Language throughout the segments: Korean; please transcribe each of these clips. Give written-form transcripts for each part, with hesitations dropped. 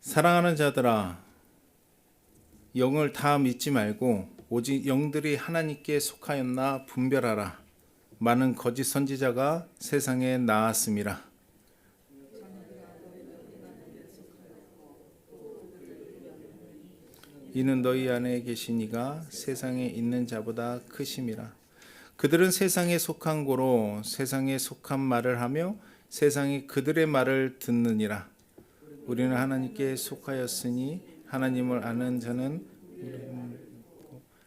사랑하는 자들아, 영을 다 믿지 말고 오직 영들이 하나님께 속하였나 분별하라. 많은 거짓 선지자가 세상에 나왔음이라. 이는 너희 안에 계신 이가 세상에 있는 자보다 크심이라. 그들은 세상에 속한 고로 세상에 속한 말을 하며 세상이 그들의 말을 듣느니라. 우리는 하나님께 속하였으니 하나님을 아는 자는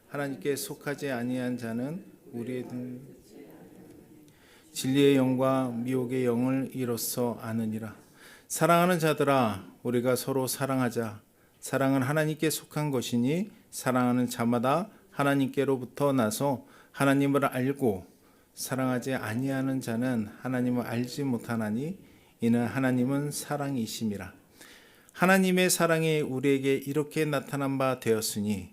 하나님께 속하지 아니한 자는 우리의 진리의 영과 미혹의 영을 이로써 아느니라. 사랑하는 자들아, 우리가 서로 사랑하자. 사랑은 하나님께 속한 것이니 사랑하는 자마다 하나님께로부터 나서 하나님을 알고, 사랑하지 아니하는 자는 하나님을 알지 못하나니 이는 하나님은 사랑이심이라. 하나님의 사랑이 우리에게 이렇게 나타난 바 되었으니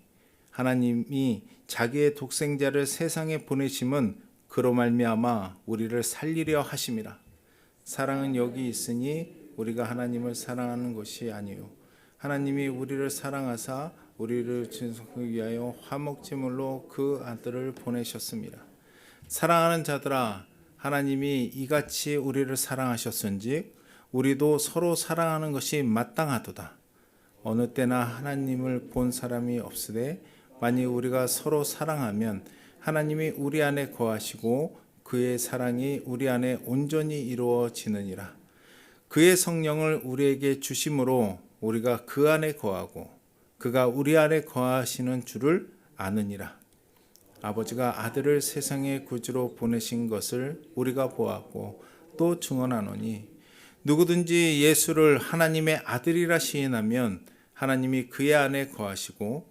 하나님이 자기의 독생자를 세상에 보내심은 그로 말미암아 우리를 살리려 하심이라. 사랑은 여기 있으니 우리가 하나님을 사랑하는 것이 아니요 하나님이 우리를 사랑하사 우리를 지속하기 위하여 화목제물로 그 아들을 보내셨습니다. 사랑하는 자들아, 하나님이 이같이 우리를 사랑하셨은즉 우리도 서로 사랑하는 것이 마땅하도다. 어느 때나 하나님을 본 사람이 없으되 만일 우리가 서로 사랑하면 하나님이 우리 안에 거하시고 그의 사랑이 우리 안에 온전히 이루어지느니라. 그의 성령을 우리에게 주심으로 우리가 그 안에 거하고 그가 우리 안에 거하시는 줄을 아느니라. 아버지가 아들을 세상의 구주로 보내신 것을 우리가 보았고 또 증언하노니 누구든지 예수를 하나님의 아들이라 시인하면 하나님이 그의 안에 거하시고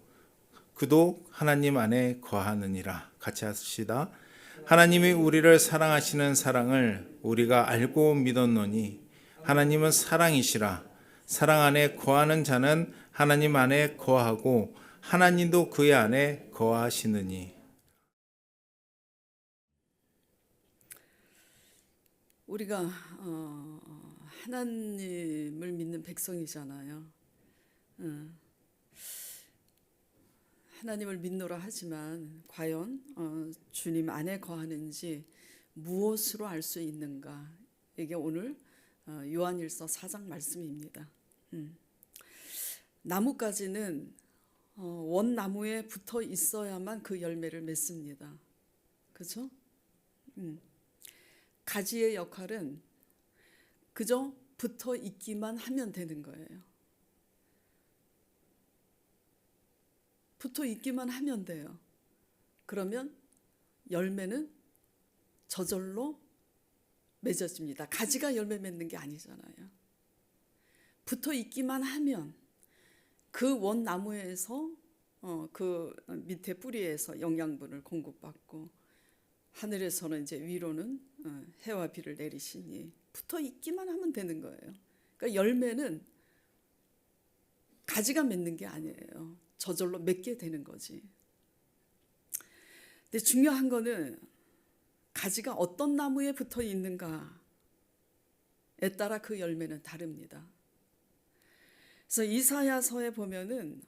그도 하나님 안에 거하느니라. 같이 하시다. 하나님이 우리를 사랑하시는 사랑을 우리가 알고 믿었노니 하나님은 사랑이시라. 사랑 안에 거하는 자는 하나님 안에 거하고 하나님도 그의 안에 거하시느니. 우리가 하나님을 믿는 백성이잖아요. 하나님을 믿노라 하지만 과연 주님 안에 거하는지 무엇으로 알 수 있는가? 이게 오늘 요한일서 4장 말씀입니다. 나뭇가지는 원나무에 붙어 있어야만 그 열매를 맺습니다. 그렇죠? 가지의 역할은 그저 붙어 있기만 하면 되는 거예요. 붙어 있기만 하면 돼요. 그러면 열매는 저절로 맺어집니다. 가지가 열매 맺는 게 아니잖아요. 붙어 있기만 하면 그 원나무에서 그 밑에 뿌리에서 영양분을 공급받고 하늘에서는 이제 위로는 해와 비를 내리시니 붙어 있기만 하면 되는 거예요. 그러니까 열매는 가지가 맺는 게 아니에요. 저절로 맺게 되는 거지. 근데 중요한 거는 가지가 어떤 나무에 붙어 있는가에 따라 그 열매는 다릅니다. 그래서 이사야서에 보면은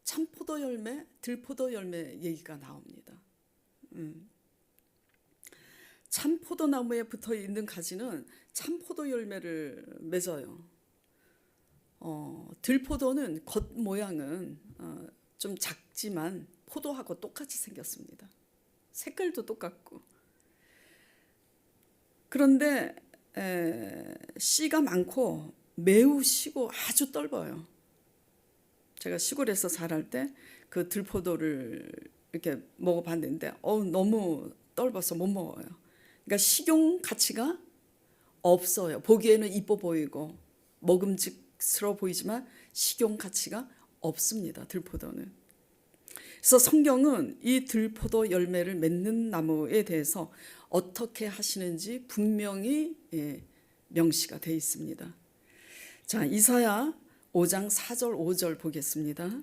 참포도 열매, 들포도 열매 얘기가 나옵니다. 참포도 나무에 붙어 있는 가지는 참포도 열매를 맺어요. 들포도는 겉 모양은 좀 작지만 포도하고 똑같이 생겼습니다. 색깔도 똑같고. 그런데 씨가 많고 매우 시고 아주 떫어요. 제가 시골에서 자랄 때 그 들포도를 이렇게 먹어봤는데 너무 떫어서 못 먹어요. 그러니까 식용 가치가 없어요. 보기에는 이뻐 보이고 먹음직스러워 보이지만 식용 가치가 없습니다. 들포도는. 그래서 성경은 이 들포도 열매를 맺는 나무에 대해서 어떻게 하시는지 분명히 명시가 되어 있습니다. 자, 이사야 5장 4절 5절 보겠습니다.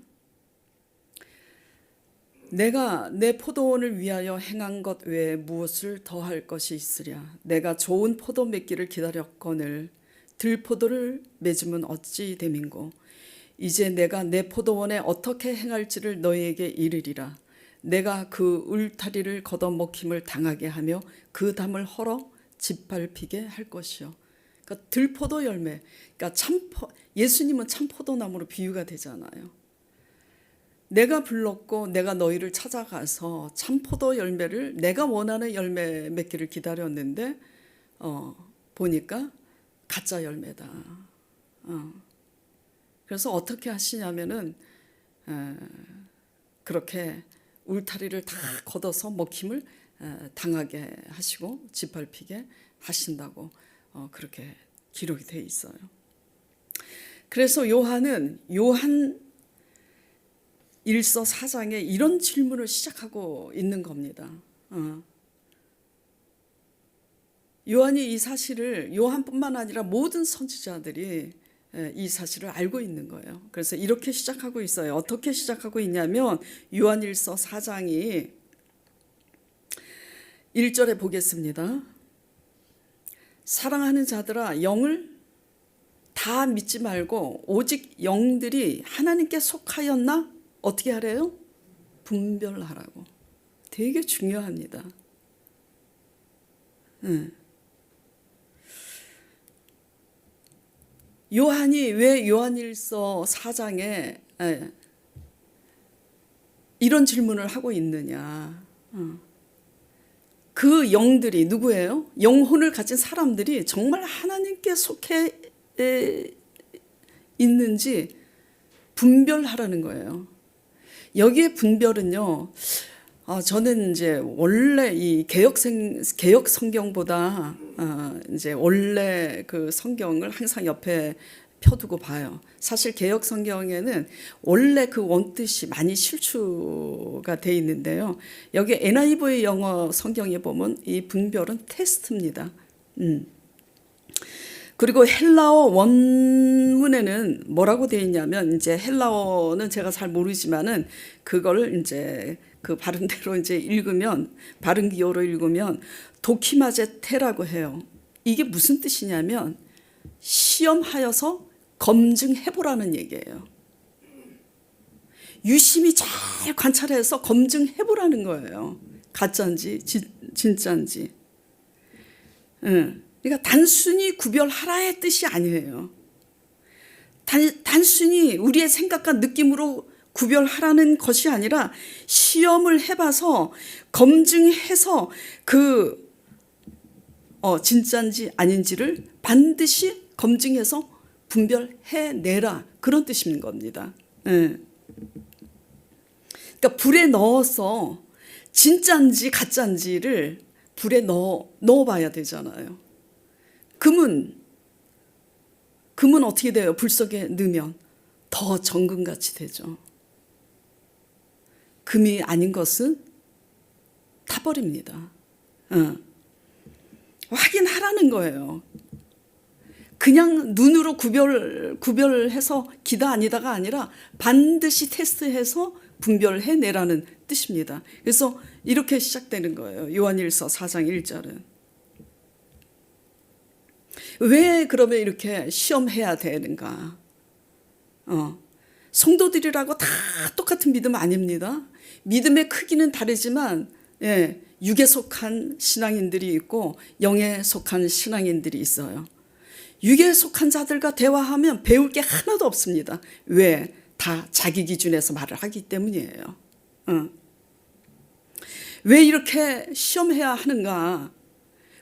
내가 내 포도원을 위하여 행한 것 외에 무엇을 더할 것이 있으랴. 내가 좋은 포도 맺기를 기다렸거늘 들포도를 맺으면 어찌 됨인고 이제 내가 내 포도원에 어떻게 행할지를 너희에게 이르리라. 내가 그 울타리를 걷어먹힘을 당하게 하며 그 담을 헐어 짓밟히게 할 것이요. 그러니까 들포도 열매. 그러니까 예수님은 참포도나무로 비유가 되잖아요. 내가 불렀고 내가 너희를 찾아가서 참포도 열매를 내가 원하는 열매 맺기를 기다렸는데 보니까 가짜 열매다. 그래서 어떻게 하시냐면은 그렇게 울타리를 다 걷어서 먹힘을 당하게 하시고 짓밟히게 하신다고 그렇게 기록이 돼 있어요. 그래서 요한은 요한 1서 4장에 이런 질문을 시작하고 있는 겁니다. 요한이 이 사실을 요한뿐만 아니라 모든 선지자들이 이 사실을 알고 있는 거예요. 그래서 이렇게 시작하고 있어요. 어떻게 시작하고 있냐면 요한 1서 4장이 1절에 보겠습니다. 사랑하는 자들아 영을 다 믿지 말고 오직 영들이 하나님께 속하였나? 어떻게 하래요? 분별하라고. 되게 중요합니다. 요한이 왜 요한일서 4장에 이런 질문을 하고 있느냐. 그 영들이 누구예요? 영혼을 가진 사람들이 정말 하나님께 속해 있는지 분별하라는 거예요. 여기에 분별은요, 저는 이제 원래 이 개역 성경보다 이제 원래 그 성경을 항상 옆에 펴두고 봐요. 사실 개역 성경에는 원래 그 원뜻이 많이 실추가 돼 있는데요. 여기 NIV 영어 성경에 보면 이 분별은 테스트입니다. 그리고 헬라어 원문에는 뭐라고 되어 있냐면 이제 헬라어는 제가 잘 모르지만은 그걸 이제 그 바른대로 이제 읽으면 바른 기호로 읽으면 도키마제테라고 해요. 이게 무슨 뜻이냐면 시험하여서 검증해보라는 얘기예요. 유심히 잘 관찰해서 검증해보라는 거예요. 가짜인지 진짜인지. 그러니까 단순히 구별하라의 뜻이 아니에요. 단순히 우리의 생각과 느낌으로 구별하라는 것이 아니라 시험을 해봐서 검증해서 그 진짜인지 아닌지를 반드시 검증해서 분별해내라. 그런 뜻인 겁니다. 그러니까 불에 넣어서 진짜인지 가짜인지를 불에 넣어봐야 되잖아요. 금은 어떻게 돼요? 불 속에 넣으면 더 정금같이 되죠. 금이 아닌 것은 타버립니다. 확인하라는 거예요. 그냥 눈으로 구별해서 기다 아니다가 아니라 반드시 테스트해서 분별해내라는 뜻입니다. 그래서 이렇게 시작되는 거예요. 요한일서 4장 1절은. 왜 그러면 이렇게 시험해야 되는가? 성도들이라고 다 똑같은 믿음 아닙니다. 믿음의 크기는 다르지만 육에 속한 신앙인들이 있고 영에 속한 신앙인들이 있어요. 육에 속한 자들과 대화하면 배울 게 하나도 없습니다. 왜? 다 자기 기준에서 말을 하기 때문이에요. 왜 이렇게 시험해야 하는가?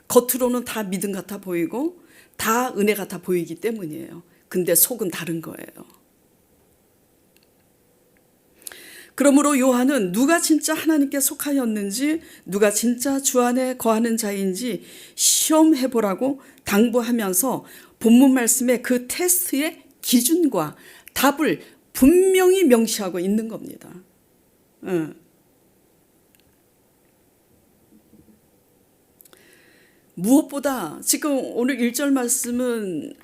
겉으로는 다 믿음 같아 보이고 다 은혜 같아 보이기 때문이에요. 근데 속은 다른 거예요. 그러므로 요한은 누가 진짜 하나님께 속하였는지 누가 진짜 주 안에 거하는 자인지 시험해보라고 당부하면서 본문 말씀의 그 테스트의 기준과 답을 분명히 명시하고 있는 겁니다. 무엇보다 지금 오늘 1절 말씀은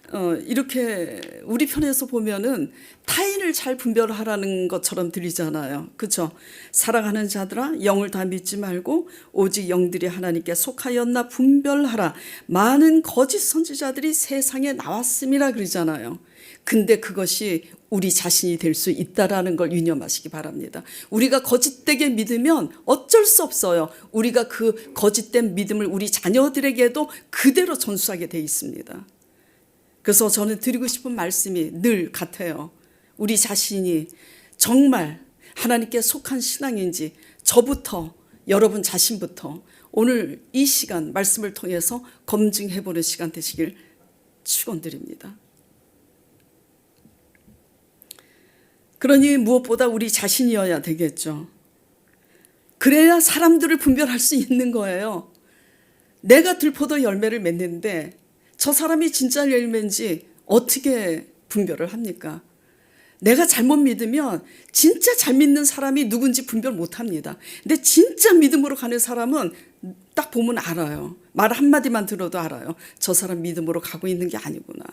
이렇게 우리 편에서 보면은 타인을 잘 분별하라는 것처럼 들리잖아요. 그렇죠? 사랑하는 자들아 영을 다 믿지 말고 오직 영들이 하나님께 속하였나 분별하라. 많은 거짓 선지자들이 세상에 나왔음이라 그러잖아요. 근데 그것이 우리 자신이 될 수 있다라는 걸 유념하시기 바랍니다. 우리가 거짓되게 믿으면 어쩔 수 없어요. 우리가 그 거짓된 믿음을 우리 자녀들에게도 그대로 전수하게 돼 있습니다. 그래서 저는 드리고 싶은 말씀이 늘 같아요. 우리 자신이 정말 하나님께 속한 신앙인지 저부터, 여러분 자신부터 오늘 이 시간 말씀을 통해서 검증해보는 시간 되시길 축원드립니다. 그러니 무엇보다 우리 자신이어야 되겠죠. 그래야 사람들을 분별할 수 있는 거예요. 내가 들포도 열매를 맺는데 저 사람이 진짜 열매인지 어떻게 분별을 합니까? 내가 잘못 믿으면 진짜 잘 믿는 사람이 누군지 분별 못합니다. 근데 진짜 믿음으로 가는 사람은 딱 보면 알아요. 말 한마디만 들어도 알아요. 저 사람 믿음으로 가고 있는 게 아니구나.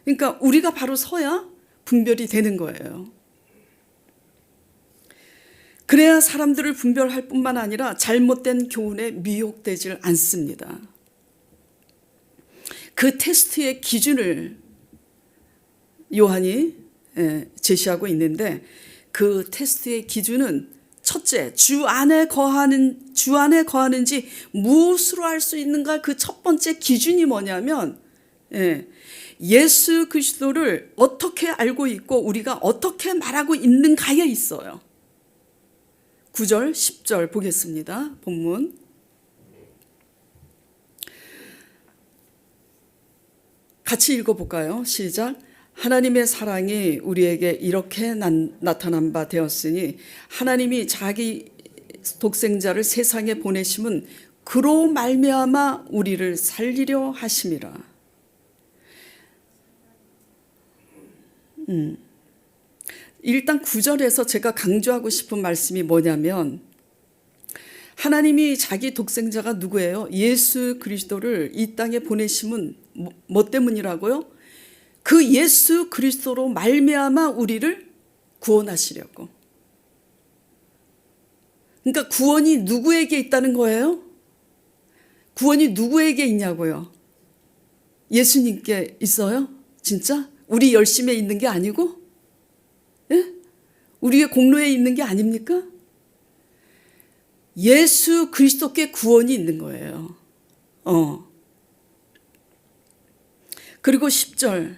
그러니까 우리가 바로 서야 분별이 되는 거예요. 그래야 사람들을 분별할 뿐만 아니라 잘못된 교훈에 미혹되질 않습니다. 그 테스트의 기준을 요한이 제시하고 있는데 그 테스트의 기준은 첫째, 주 안에 거하는지 무엇으로 알 수 있는가. 그 첫 번째 기준이 뭐냐면 예수 그리스도를 어떻게 알고 있고 우리가 어떻게 말하고 있는가에 있어요. 9절, 10절 보겠습니다. 본문. 같이 읽어볼까요? 시작. 하나님의 사랑이 우리에게 이렇게 나타난 바 되었으니 하나님이 자기 독생자를 세상에 보내심은 그로 말미암아 우리를 살리려 하심이라. 일단 9절에서 제가 강조하고 싶은 말씀이 뭐냐면 하나님이 자기 독생자가 누구예요? 예수 그리스도를 이 땅에 보내심은 뭐 때문이라고요? 그 예수 그리스도로 말미암아 우리를 구원하시려고. 그러니까 구원이 누구에게 있다는 거예요? 구원이 누구에게 있냐고요? 예수님께 있어요? 진짜? 우리 열심에 있는 게 아니고? 예? 우리의 공로에 있는 게 아닙니까? 예수 그리스도께 구원이 있는 거예요. 그리고 10절.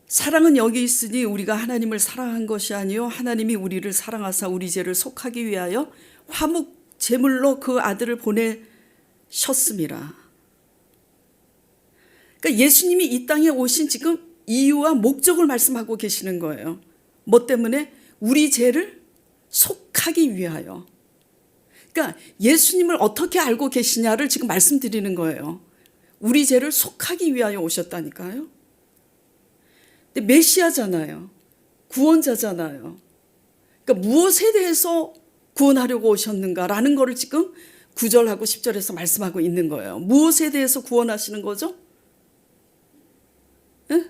사랑은 여기 있으니 우리가 하나님을 사랑한 것이 아니요 하나님이 우리를 사랑하사 우리 죄를 속하기 위하여 화목 제물로 그 아들을 보내셨음이라. 그러니까 예수님이 이 땅에 오신 지금 이유와 목적을 말씀하고 계시는 거예요. 뭐 때문에? 우리 죄를 속하기 위하여. 그러니까 예수님을 어떻게 알고 계시냐를 지금 말씀드리는 거예요. 우리 죄를 속하기 위하여 오셨다니까요. 근데 메시아잖아요. 구원자잖아요. 그러니까 무엇에 대해서 구원하려고 오셨는가라는 거를 지금 9절하고 10절에서 말씀하고 있는 거예요. 무엇에 대해서 구원하시는 거죠? 예?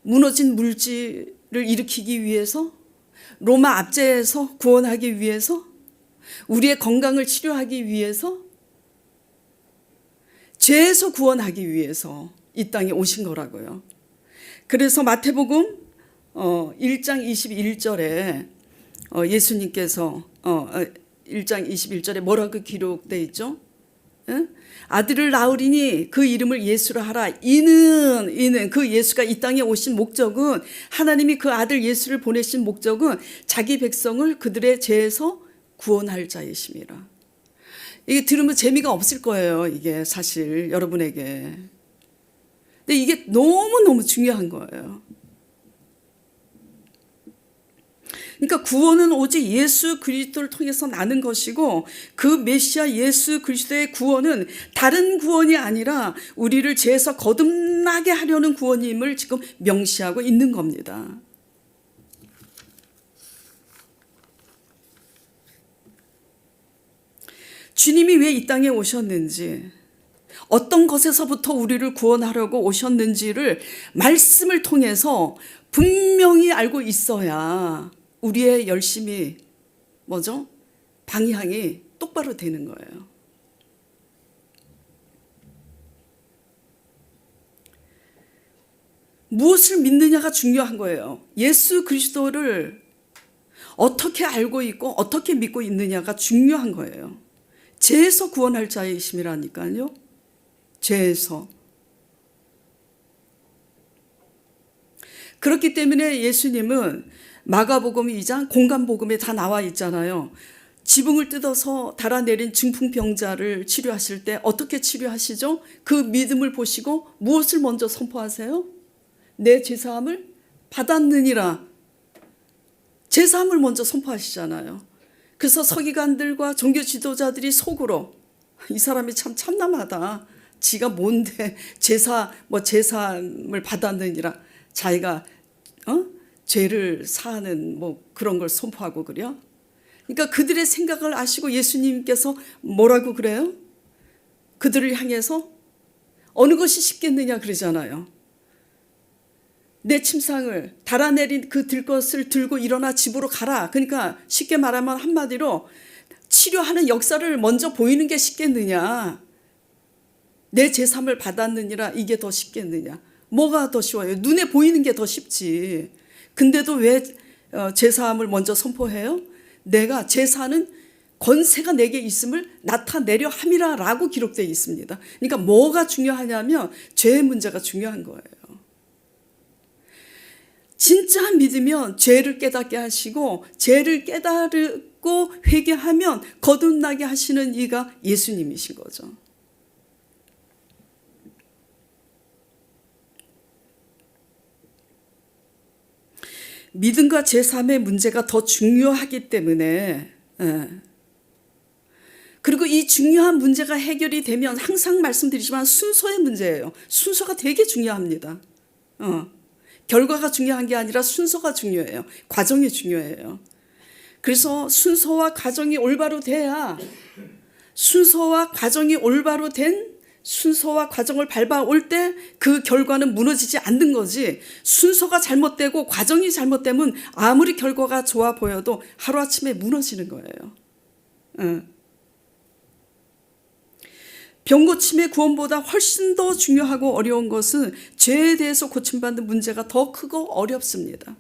무너진 물질을 일으키기 위해서, 로마 압제에서 구원하기 위해서, 우리의 건강을 치료하기 위해서, 죄에서 구원하기 위해서 이 땅에 오신 거라고요. 그래서 마태복음 1장 21절에 예수님께서 1장 21절에 뭐라고 기록되어 있죠? 예? 아들을 낳으리니 그 이름을 예수라 하라. 이는 그 예수가 이 땅에 오신 목적은, 하나님이 그 아들 예수를 보내신 목적은 자기 백성을 그들의 죄에서 구원할 자이심이라. 이게 들으면 재미가 없을 거예요. 이게 사실 여러분에게. 근데 이게 너무너무 중요한 거예요. 그러니까 구원은 오직 예수 그리스도를 통해서 나는 것이고, 그 메시아 예수 그리스도의 구원은 다른 구원이 아니라 우리를 죄에서 거듭나게 하려는 구원임을 지금 명시하고 있는 겁니다. 주님이 왜 이 땅에 오셨는지, 어떤 것에서부터 우리를 구원하려고 오셨는지를 말씀을 통해서 분명히 알고 있어야 우리의 열심이 방향이 똑바로 되는 거예요. 무엇을 믿느냐가 중요한 거예요. 예수 그리스도를 어떻게 알고 있고 어떻게 믿고 있느냐가 중요한 거예요. 죄에서 구원할 자이심이라니까요. 죄에서. 그렇기 때문에 예수님은 마가복음 2장 공간복음에 다 나와 있잖아요. 지붕을 뜯어서 달아내린 중풍병자를 치료하실 때 어떻게 치료하시죠? 그 믿음을 보시고 무엇을 먼저 선포하세요? 내 죄사함을 받았느니라. 죄사함을 먼저 선포하시잖아요. 그래서 서기관들과 종교 지도자들이 속으로 이 사람이 참 참남하다. 지가 뭔데 제사함을 받았느니라. 자기가 죄를 사하는 그런 걸 선포하고 그래요. 그러니까 그들의 생각을 아시고 예수님께서 뭐라고 그래요? 그들을 향해서 어느 것이 쉽겠느냐 그러잖아요. 내 침상을 달아내린 그 들것을 들고 일어나 집으로 가라. 그러니까 쉽게 말하면 한마디로 치료하는 역사를 먼저 보이는 게 쉽겠느냐. 내 제삼을 받았느니라. 이게 더 쉽겠느냐. 뭐가 더 쉬워요? 눈에 보이는 게 더 쉽지. 근데도 왜 제사함을 먼저 선포해요? 내가 제사는 권세가 내게 있음을 나타내려 함이라 라고 기록되어 있습니다. 그러니까 뭐가 중요하냐면 죄의 문제가 중요한 거예요. 진짜 믿으면 죄를 깨닫게 하시고 죄를 깨달고 회개하면 거듭나게 하시는 이가 예수님이신 거죠. 믿음과 제3의 문제가 더 중요하기 때문에 그리고 이 중요한 문제가 해결이 되면 항상 말씀드리지만 순서의 문제예요. 순서가 되게 중요합니다. 결과가 중요한 게 아니라 순서가 중요해요. 과정이 중요해요. 그래서 순서와 과정이 올바로 돼야 순서와 과정이 올바로 된 순서와 과정을 밟아올 때 그 결과는 무너지지 않는 거지. 순서가 잘못되고 과정이 잘못되면 아무리 결과가 좋아 보여도 하루아침에 무너지는 거예요. 병 고침의 구원보다 훨씬 더 중요하고 어려운 것은 죄에 대해서 고침받는 문제가 더 크고 어렵습니다.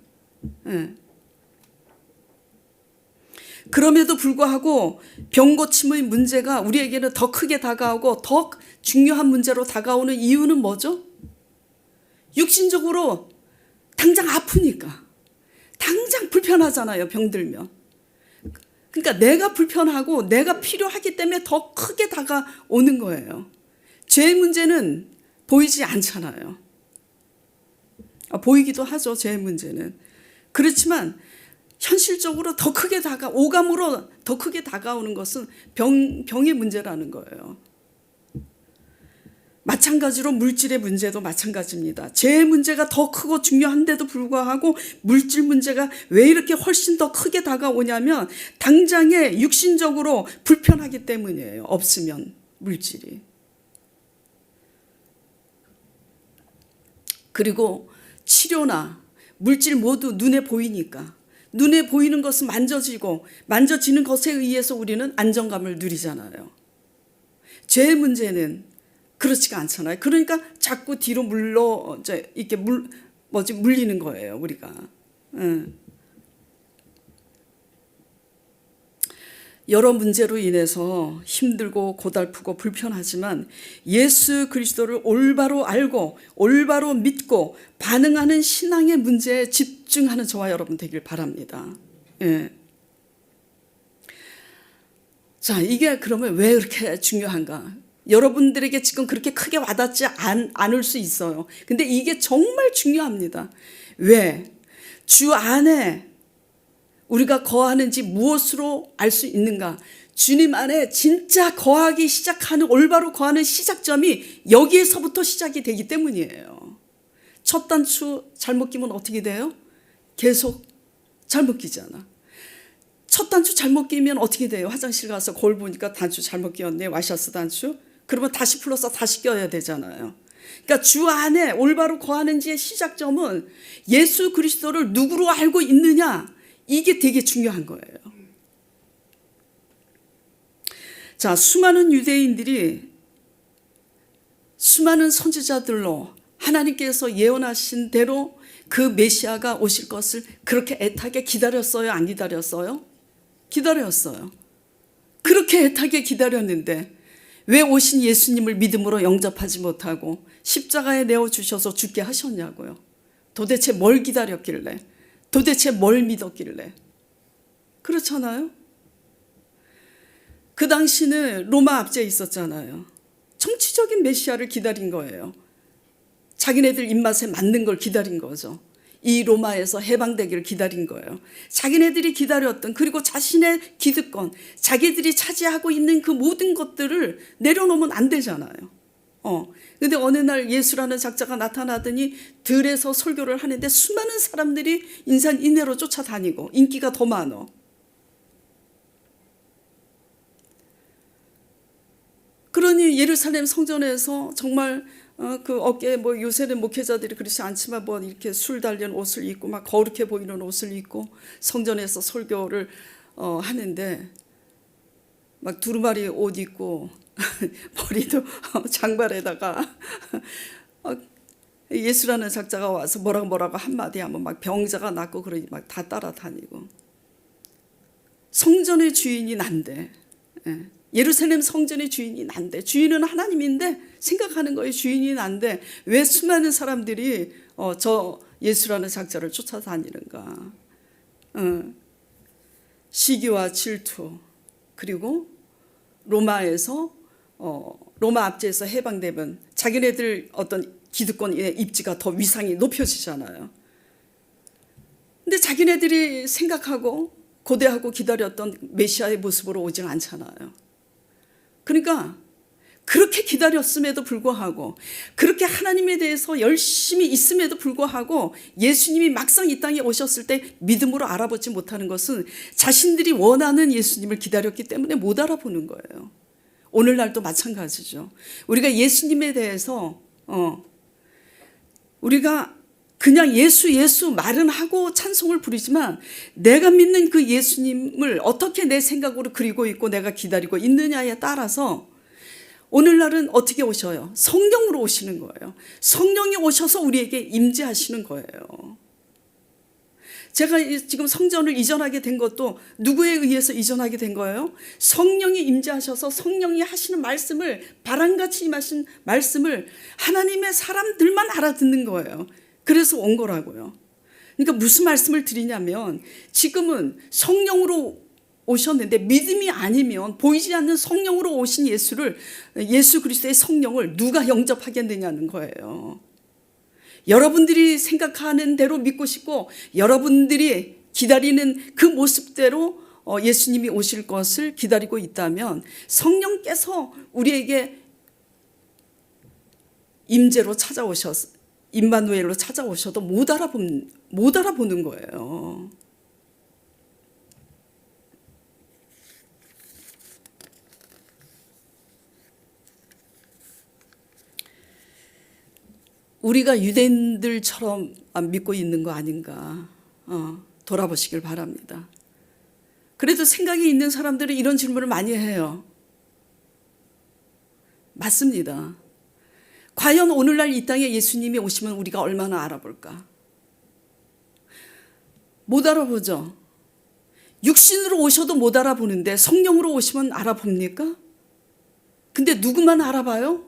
그럼에도 불구하고 병 고침의 문제가 우리에게는 더 크게 다가오고 더 중요한 문제로 다가오는 이유는 뭐죠? 육신적으로 당장 아프니까. 당장 불편하잖아요, 병들면. 그러니까 내가 불편하고 내가 필요하기 때문에 더 크게 다가오는 거예요. 죄의 문제는 보이지 않잖아요. 보이기도 하죠, 죄의 문제는. 그렇지만 현실적으로 더 크게 오감으로 더 크게 다가오는 것은 병의 문제라는 거예요. 마찬가지로 물질의 문제도 마찬가지입니다. 죄의 문제가 더 크고 중요한데도 불구하고 물질 문제가 왜 이렇게 훨씬 더 크게 다가오냐면 당장에 육신적으로 불편하기 때문이에요. 없으면 물질이. 그리고 치료나 물질 모두 눈에 보이니까 눈에 보이는 것은 만져지는 것에 의해서 우리는 안정감을 누리잖아요. 죄의 문제는 그렇지가 않잖아요. 그러니까 자꾸 뒤로 물리는 거예요, 우리가. 여러 문제로 인해서 힘들고 고달프고 불편하지만 예수 그리스도를 올바로 알고 올바로 믿고 반응하는 신앙의 문제에 집중하는 저와 여러분 되길 바랍니다. 자, 이게 그러면 왜 그렇게 중요한가? 여러분들에게 지금 그렇게 크게 와닿지 않을 수 있어요. 근데 이게 정말 중요합니다. 왜? 주 안에 우리가 거하는지 무엇으로 알 수 있는가? 주님 안에 진짜 거하기 시작하는 올바로 거하는 시작점이 여기에서부터 시작이 되기 때문이에요. 첫 단추 잘못 끼면 어떻게 돼요? 계속 잘못 끼잖아. 첫 단추 잘못 끼면 어떻게 돼요? 화장실 가서 거울 보니까 단추 잘못 끼었네. 와샤스 단추. 그러면 다시 풀어서 다시 껴야 되잖아요. 그러니까 주 안에 올바로 거하는지의 시작점은 예수 그리스도를 누구로 알고 있느냐, 이게 되게 중요한 거예요. 자, 수많은 유대인들이 수많은 선지자들로 하나님께서 예언하신 대로 그 메시아가 오실 것을 그렇게 애타게 기다렸어요? 안 기다렸어요? 기다렸어요. 그렇게 애타게 기다렸는데 왜 오신 예수님을 믿음으로 영접하지 못하고 십자가에 내어주셔서 죽게 하셨냐고요. 도대체 뭘 기다렸길래, 도대체 뭘 믿었길래. 그렇잖아요. 그 당시는 로마 압제에 있었잖아요. 정치적인 메시아를 기다린 거예요. 자기네들 입맛에 맞는 걸 기다린 거죠. 이 로마에서 해방되기를 기다린 거예요. 자기네들이 기다렸던, 그리고 자신의 기득권, 자기들이 차지하고 있는 그 모든 것들을 내려놓으면 안 되잖아요. 근데 어느 날 예수라는 작자가 나타나더니 들에서 설교를 하는데 수많은 사람들이 인산인해로 쫓아다니고 인기가 더 많아. 그러니 예루살렘 성전에서 정말 그 어깨에 뭐 요새는 목회자들이 그렇지 않지만 뭐 이렇게 술 달린 옷을 입고 막 거룩해 보이는 옷을 입고 성전에서 설교를 하는데 막 두루마리 옷 입고 머리도 장발에다가 예수라는 작자가 와서 뭐라고 한마디 하면 막 병자가 낫고 그러니 막 다 따라다니고. 성전의 주인이 난데, 예루살렘 성전의 주인이 난데, 주인은 하나님인데 생각하는 거예요. 주인이 난데 왜 수많은 사람들이 저 예수라는 작자를 쫓아다니는가. 시기와 질투, 그리고 로마에서 로마 압제에서 해방되면 자기네들 어떤 기득권의 입지가 더 위상이 높여지잖아요. 근데 자기네들이 생각하고 고대하고 기다렸던 메시아의 모습으로 오지 않잖아요. 그러니까 그렇게 기다렸음에도 불구하고, 그렇게 하나님에 대해서 열심히 있음에도 불구하고 예수님이 막상 이 땅에 오셨을 때 믿음으로 알아보지 못하는 것은 자신들이 원하는 예수님을 기다렸기 때문에 못 알아보는 거예요. 오늘날도 마찬가지죠. 우리가 예수님에 대해서 우리가 그냥 예수 말은 하고 찬송을 부르지만 내가 믿는 그 예수님을 어떻게 내 생각으로 그리고 있고 내가 기다리고 있느냐에 따라서 오늘날은 어떻게 오셔요? 성령으로 오시는 거예요. 성령이 오셔서 우리에게 임재하시는 거예요. 제가 지금 성전을 이전하게 된 것도 누구에 의해서 이전하게 된 거예요? 성령이 임재하셔서 성령이 하시는 말씀을, 바람같이 임하신 말씀을 하나님의 사람들만 알아듣는 거예요. 그래서 온 거라고요. 그러니까 무슨 말씀을 드리냐면, 지금은 성령으로 오셨는데 믿음이 아니면 보이지 않는 성령으로 오신 예수 그리스도의 성령을 누가 영접하겠느냐는 거예요. 여러분들이 생각하는 대로 믿고 싶고 여러분들이 기다리는 그 모습대로 예수님이 오실 것을 기다리고 있다면 성령께서 우리에게 임재로 찾아오셔서 임마누엘로 찾아오셔도 못 알아보는 거예요. 우리가 유대인들처럼 믿고 있는 거 아닌가 돌아보시길 바랍니다. 그래도 생각이 있는 사람들은 이런 질문을 많이 해요. 맞습니다. 과연 오늘날 이 땅에 예수님이 오시면 우리가 얼마나 알아볼까? 못 알아보죠. 육신으로 오셔도 못 알아보는데 성령으로 오시면 알아봅니까? 근데 누구만 알아봐요?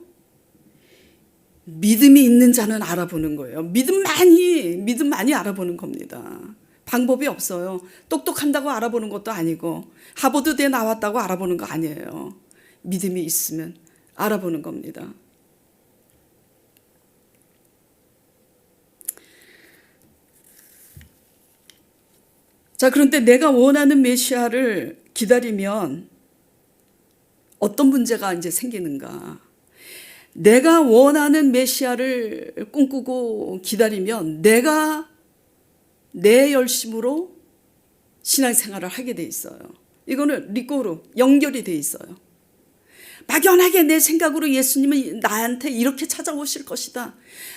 믿음이 있는 자는 알아보는 거예요. 믿음 많이 알아보는 겁니다. 방법이 없어요. 똑똑한다고 알아보는 것도 아니고 하버드대 나왔다고 알아보는 거 아니에요. 믿음이 있으면 알아보는 겁니다. 자, 그런데 내가 원하는 메시아를 기다리면 어떤 문제가 이제 생기는가? 내가 원하는 메시아를 꿈꾸고 기다리면 내가 내 열심으로 신앙생활을 하게 돼 있어요. 이거는 리꼬로 연결이 돼 있어요. 막연하게 내 생각으로 예수님은 나한테 이렇게 찾아오실 것이다.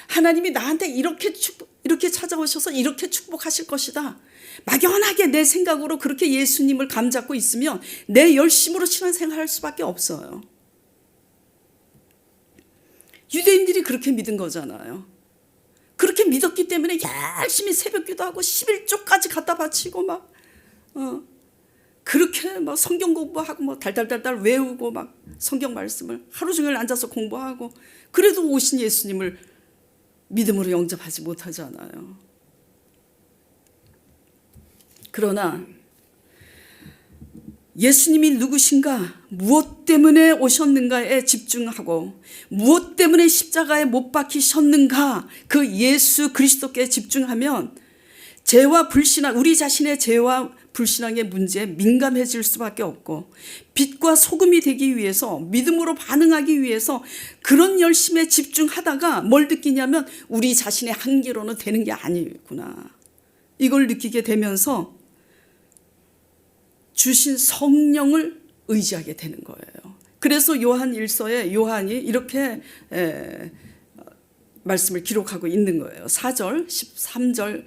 하나님이 나한테 이렇게 찾아오셔서 이렇게 축복하실 것이다. 막연하게 내 생각으로 그렇게 예수님을 감잡고 있으면 내 열심으로 신앙생활할 수밖에 없어요. 유대인들이 그렇게 믿은 거잖아요. 그렇게 믿었기 때문에 열심히 새벽기도 하고 11조까지 갖다 바치고 막 그렇게 막 성경 공부하고 막 달달달달 외우고 막 성경 말씀을 하루 종일 앉아서 공부하고 그래도 오신 예수님을 믿음으로 영접하지 못하잖아요. 그러나 예수님이 누구신가, 무엇 때문에 오셨는가에 집중하고 무엇 때문에 십자가에 못 박히셨는가 그 예수 그리스도께 집중하면 죄와 불신앙, 우리 자신의 죄와 불신앙의 문제에 민감해질 수밖에 없고 빛과 소금이 되기 위해서 믿음으로 반응하기 위해서 그런 열심에 집중하다가 뭘 느끼냐면 우리 자신의 한계로는 되는 게 아니구나. 이걸 느끼게 되면서 주신 성령을 의지하게 되는 거예요. 그래서 요한 1서에 요한이 이렇게 말씀을 기록하고 있는 거예요. 4절, 13절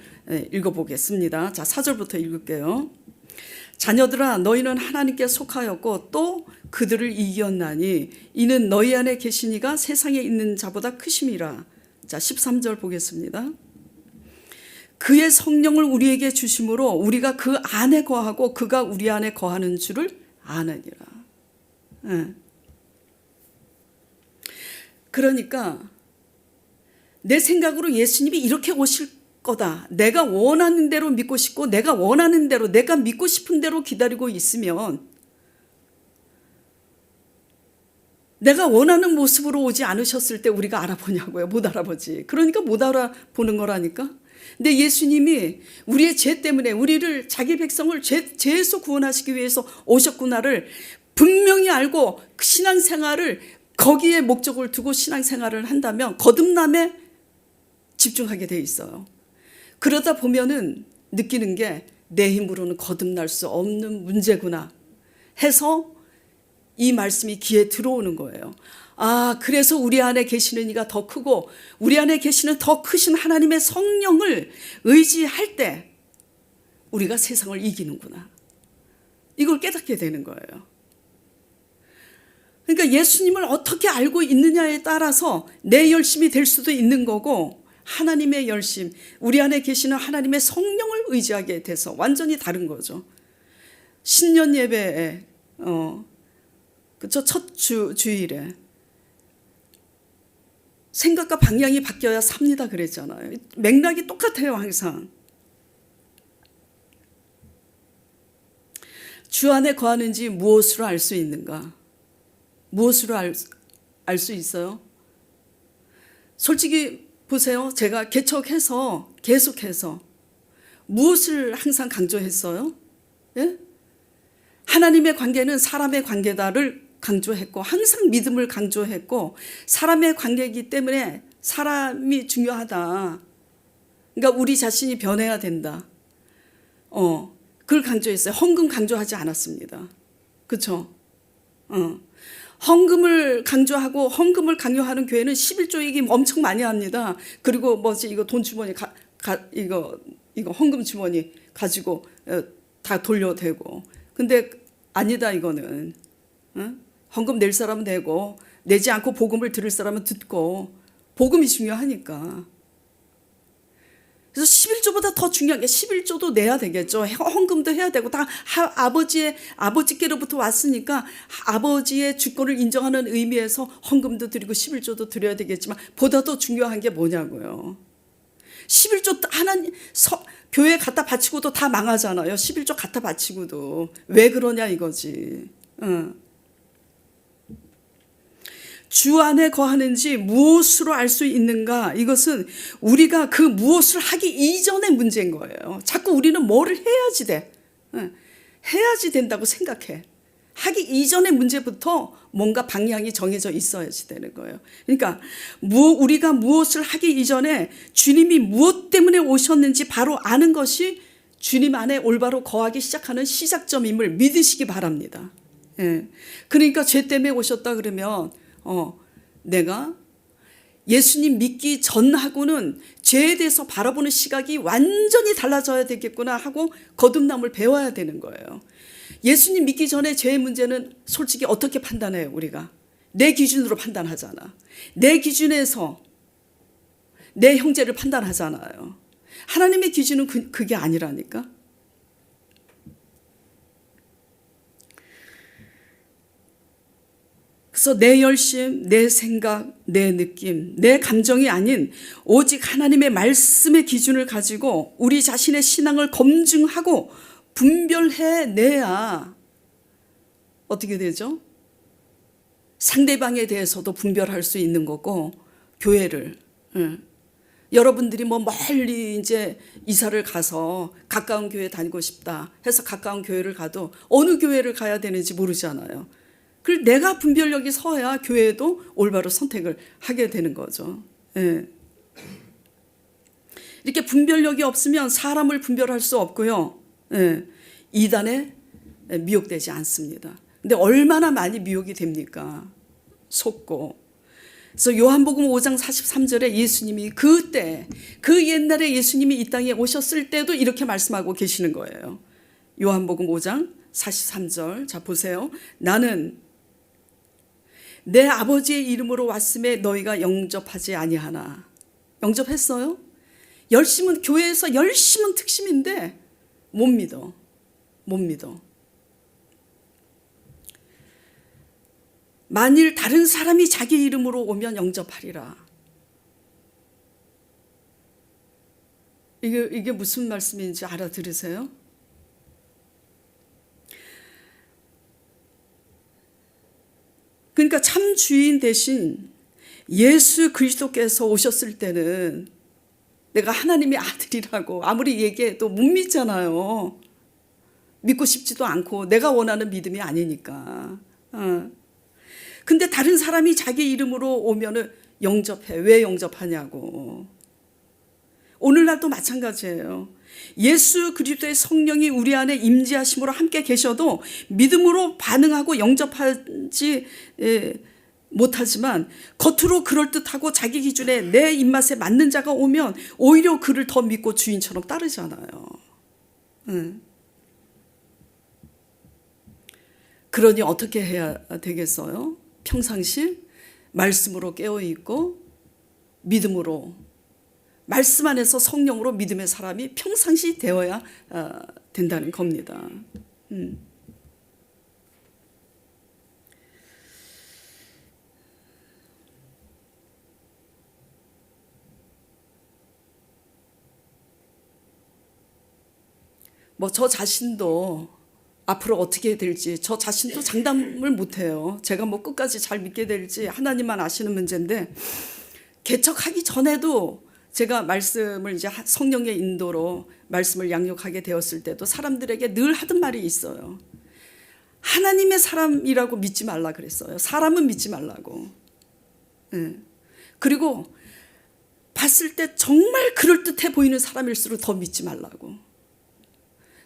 읽어보겠습니다. 자, 4절부터 읽을게요. 자녀들아 너희는 하나님께 속하였고 또 그들을 이겼나니 이는 너희 안에 계신 이가 세상에 있는 자보다 크심이라. 자, 13절 보겠습니다. 그의 성령을 우리에게 주심으로 우리가 그 안에 거하고 그가 우리 안에 거하는 줄을 아느니라. 그러니까 내 생각으로 예수님이 이렇게 오실 거다. 내가 원하는 대로 믿고 싶고 내가 원하는 대로 내가 믿고 싶은 대로 기다리고 있으면 내가 원하는 모습으로 오지 않으셨을 때 우리가 알아보냐고요. 못 알아보지. 그러니까 못 알아보는 거라니까. 근데 예수님이 우리의 죄 때문에 우리를 자기 백성을 죄에서 구원하시기 위해서 오셨구나를 분명히 알고 신앙생활을 거기에 목적을 두고 신앙생활을 한다면 거듭남에 집중하게 돼 있어요. 그러다 보면은 느끼는 게 내 힘으로는 거듭날 수 없는 문제구나 해서 이 말씀이 귀에 들어오는 거예요. 아, 그래서 우리 안에 계시는 이가 더 크고 우리 안에 계시는 더 크신 하나님의 성령을 의지할 때 우리가 세상을 이기는구나. 이걸 깨닫게 되는 거예요. 그러니까 예수님을 어떻게 알고 있느냐에 따라서 내 열심이 될 수도 있는 거고 하나님의 열심, 우리 안에 계시는 하나님의 성령을 의지하게 돼서 완전히 다른 거죠. 신년 예배에 그쵸? 첫 주일에 생각과 방향이 바뀌어야 삽니다 그랬잖아요. 맥락이 똑같아요 항상. 주 안에 거하는지 무엇으로 알 수 있는가? 무엇으로 알 수 있어요? 솔직히 보세요. 제가 개척해서 계속해서 무엇을 항상 강조했어요? 예? 하나님의 관계는 사람의 관계다를 강조했고 항상 믿음을 강조했고 사람의 관계이기 때문에 사람이 중요하다. 그러니까 우리 자신이 변해야 된다. 그걸 강조했어요. 헌금 강조하지 않았습니다. 그렇죠? 헌금을 강조하고 헌금을 강요하는 교회는 11조이기 엄청 많이 합니다. 그리고 뭐지 이거 돈 주머니 이거 헌금 주머니 가지고 다 돌려대고. 근데 아니다 이거는. 헌금 낼 사람은 내고 내지 않고 복음을 들을 사람은 듣고 복음이 중요하니까. 그래서 11조보다 더 중요한 게 11조도 내야 되겠죠. 헌금도 해야 되고 다 아버지께로부터 왔으니까 아버지의 주권을 인정하는 의미에서 헌금도 드리고 11조도 드려야 되겠지만 보다 더 중요한 게 뭐냐고요. 11조 하나님 교회 갖다 바치고도 다 망하잖아요. 11조 갖다 바치고도 왜 그러냐 이거지. 주 안에 거하는지 무엇으로 알 수 있는가? 이것은 우리가 그 무엇을 하기 이전의 문제인 거예요. 자꾸 우리는 뭐를 해야지 돼. 해야지 된다고 생각해. 하기 이전의 문제부터 뭔가 방향이 정해져 있어야지 되는 거예요. 그러니까 우리가 무엇을 하기 이전에 주님이 무엇 때문에 오셨는지 바로 아는 것이 주님 안에 올바로 거하기 시작하는 시작점임을 믿으시기 바랍니다. 예. 그러니까 죄 때문에 오셨다 그러면 내가 예수님 믿기 전하고는 죄에 대해서 바라보는 시각이 완전히 달라져야 되겠구나 하고 거듭남을 배워야 되는 거예요. 예수님 믿기 전에 죄의 문제는 솔직히 어떻게 판단해요? 우리가 내 기준으로 판단하잖아. 내 기준에서 내 형제를 판단하잖아요. 하나님의 기준은 그게 아니라니까. 그래서 내 열심, 내 생각, 내 느낌, 내 감정이 아닌 오직 하나님의 말씀의 기준을 가지고 우리 자신의 신앙을 검증하고 분별해내야 어떻게 되죠? 상대방에 대해서도 분별할 수 있는 거고, 교회를 여러분들이 뭐 멀리 이제 이사를 가서 가까운 교회 다니고 싶다 해서 가까운 교회를 가도 어느 교회를 가야 되는지 모르잖아요. 그걸 내가 분별력이 서야 교회도 올바로 선택을 하게 되는 거죠. 예. 이렇게 분별력이 없으면 사람을 분별할 수 없고요. 예. 이단에 미혹되지 않습니다. 근데 얼마나 많이 미혹이 됩니까? 속고. 그래서 요한복음 5장 43절에 예수님이 그때 그 옛날에 예수님이 이 땅에 오셨을 때도 이렇게 말씀하고 계시는 거예요. 요한복음 5장 43절. 자 보세요. 나는 내 아버지의 이름으로 왔음에 너희가 영접하지 아니하나. 영접했어요? 열심은 교회에서 열심은 특심인데 못 믿어. 못 믿어. 만일 다른 사람이 자기 이름으로 오면 영접하리라. 이게 무슨 말씀인지 알아들으세요? 그러니까 참 주인 대신 예수 그리스도께서 오셨을 때는 내가 하나님의 아들이라고 아무리 얘기해도 못 믿잖아요. 믿고 싶지도 않고 내가 원하는 믿음이 아니니까. 근데 다른 사람이 자기 이름으로 오면은 영접해. 왜 영접하냐고. 오늘날도 마찬가지예요. 예수 그리스도의 성령이 우리 안에 임재하심으로 함께 계셔도 믿음으로 반응하고 영접하지 못하지만 겉으로 그럴듯하고 자기 기준에 내 입맛에 맞는 자가 오면 오히려 그를 더 믿고 주인처럼 따르잖아요. 그러니 어떻게 해야 되겠어요? 평상시 말씀으로 깨어있고 믿음으로 말씀 안에서 성령으로 믿음의 사람이 평상시 되어야 된다는 겁니다. 뭐 저 자신도 앞으로 어떻게 될지 저 자신도 장담을 못해요. 제가 뭐 끝까지 잘 믿게 될지 하나님만 아시는 문제인데, 개척하기 전에도 제가 말씀을 이제 성령의 인도로 말씀을 양육하게 되었을 때도 사람들에게 늘 하던 말이 있어요. 하나님의 사람이라고 믿지 말라 그랬어요. 사람은 믿지 말라고. 그리고 봤을 때 정말 그럴듯해 보이는 사람일수록 더 믿지 말라고.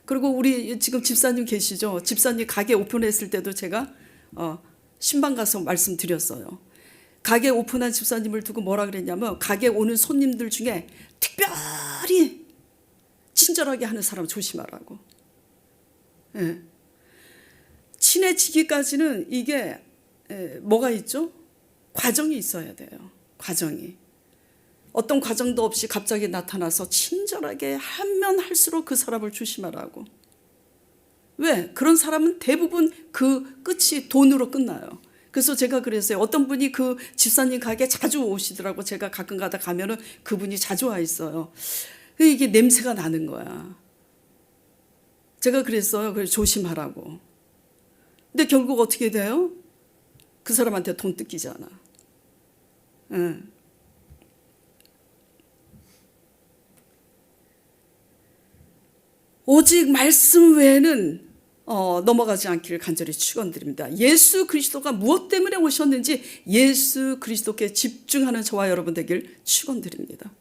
그리고 우리 지금 집사님 계시죠? 집사님 가게 오픈했을 때도 제가 신방 가서 말씀드렸어요. 가게 오픈한 집사님을 두고 뭐라 그랬냐면, 가게 오는 손님들 중에 특별히 친절하게 하는 사람 조심하라고. 친해지기까지는 이게 뭐가 있죠? 과정이 있어야 돼요. 과정이. 어떤 과정도 없이 갑자기 나타나서 친절하게 하면 할수록 그 사람을 조심하라고. 왜? 그런 사람은 대부분 그 끝이 돈으로 끝나요. 그래서 제가 그랬어요. 어떤 분이 그 집사님 가게 자주 오시더라고. 제가 가끔 가다 가면은 그분이 자주 와 있어요. 이게 냄새가 나는 거야. 제가 그랬어요. 그래서 조심하라고. 근데 결국 어떻게 돼요? 그 사람한테 돈 뜯기잖아. 오직 말씀 외에는 넘어가지 않기를 간절히 축원드립니다. 예수 그리스도가 무엇 때문에 오셨는지 예수 그리스도께 집중하는 저와 여러분 되길 축원드립니다.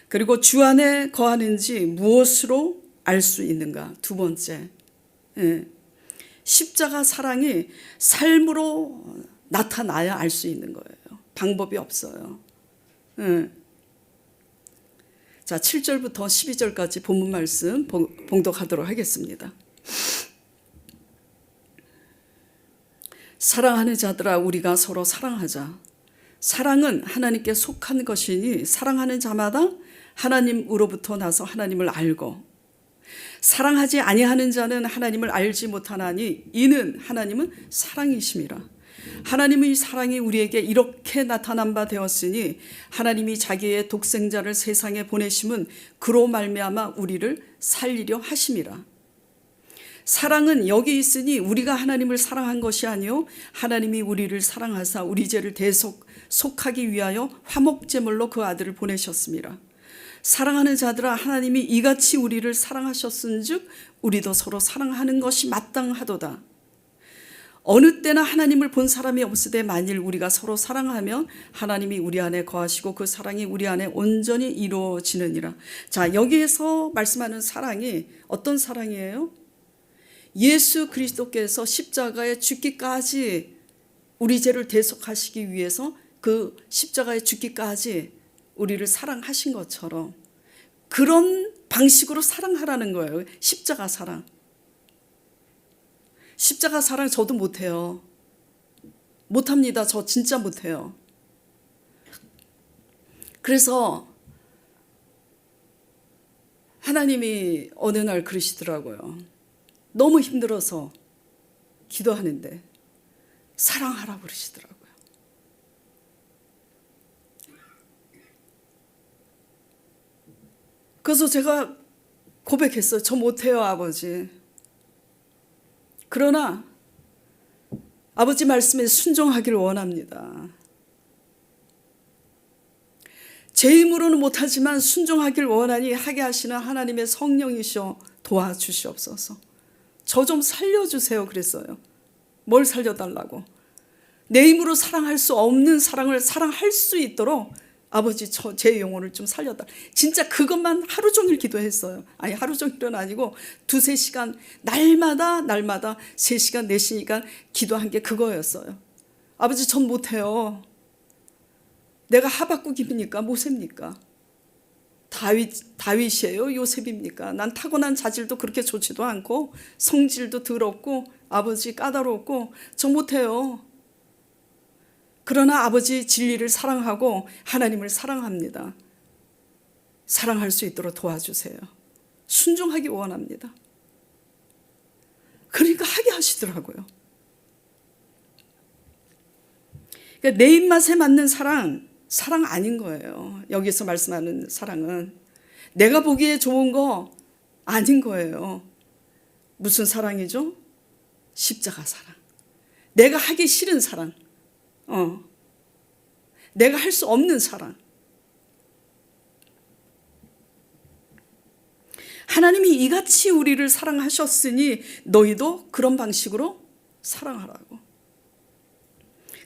그리고 주 안에 거하는지 무엇으로 알 수 있는가? 두 번째, 십자가 사랑이 삶으로 나타나야 알 수 있는 거예요. 방법이 없어요. 자, 7절부터 12절까지 본문 말씀 봉독하도록 하겠습니다. 사랑하는 자들아, 우리가 서로 사랑하자. 사랑은 하나님께 속한 것이니 사랑하는 자마다 하나님으로부터 나서 하나님을 알고, 사랑하지 아니하는 자는 하나님을 알지 못하나니 이는 하나님은 사랑이심이라. 하나님의 사랑이 우리에게 이렇게 나타난 바 되었으니 하나님이 자기의 독생자를 세상에 보내심은 그로 말미암아 우리를 살리려 하심이라. 사랑은 여기 있으니 우리가 하나님을 사랑한 것이 아니요 하나님이 우리를 사랑하사 우리 죄를 대속하기 위하여 화목제물로 그 아들을 보내셨습니다. 사랑하는 자들아, 하나님이 이같이 우리를 사랑하셨은즉 우리도 서로 사랑하는 것이 마땅하도다. 어느 때나 하나님을 본 사람이 없으되 만일 우리가 서로 사랑하면 하나님이 우리 안에 거하시고 그 사랑이 우리 안에 온전히 이루어지느니라. 자, 여기에서 말씀하는 사랑이 어떤 사랑이에요? 예수 그리스도께서 십자가에 죽기까지 우리 죄를 대속하시기 위해서 그 십자가에 죽기까지 우리를 사랑하신 것처럼 그런 방식으로 사랑하라는 거예요. 십자가 사랑. 십자가 사랑 저도 못해요. 못합니다. 저 진짜 못해요. 그래서 하나님이 어느 날 그러시더라고요. 너무 힘들어서 기도하는데 사랑하라 그러시더라고요. 그래서 제가 고백했어요. 저 못해요, 아버지. 그러나 아버지 말씀에 순종하기를 원합니다. 제 힘으로는 못하지만 순종하기를 원하니 하게 하시는 하나님의 성령이시여 도와주시옵소서. 저 좀 살려주세요 그랬어요. 뭘 살려달라고? 내 힘으로 사랑할 수 없는 사랑을 사랑할 수 있도록 아버지 제 영혼을 좀 살려달라. 진짜 그것만 하루 종일 기도했어요. 아니 하루 종일은 아니고 2-3시간 날마다 3시간 4시간 기도한 게 그거였어요. 아버지 전 못해요. 내가 하박국입니까? 모세입니까? 다윗이에요? 요셉입니까? 난 타고난 자질도 그렇게 좋지도 않고 성질도 더럽고 아버지 까다롭고 저 못해요. 그러나 아버지 진리를 사랑하고 하나님을 사랑합니다. 사랑할 수 있도록 도와주세요. 순종하기 원합니다. 그러니까 하게 하시더라고요. 그러니까 내 입맛에 맞는 사랑 아닌 거예요. 여기서 말씀하는 사랑은 내가 보기에 좋은 거 아닌 거예요. 무슨 사랑이죠? 십자가 사랑. 내가 하기 싫은 사랑. 내가 할 수 없는 사랑. 하나님이 이같이 우리를 사랑하셨으니 너희도 그런 방식으로 사랑하라고.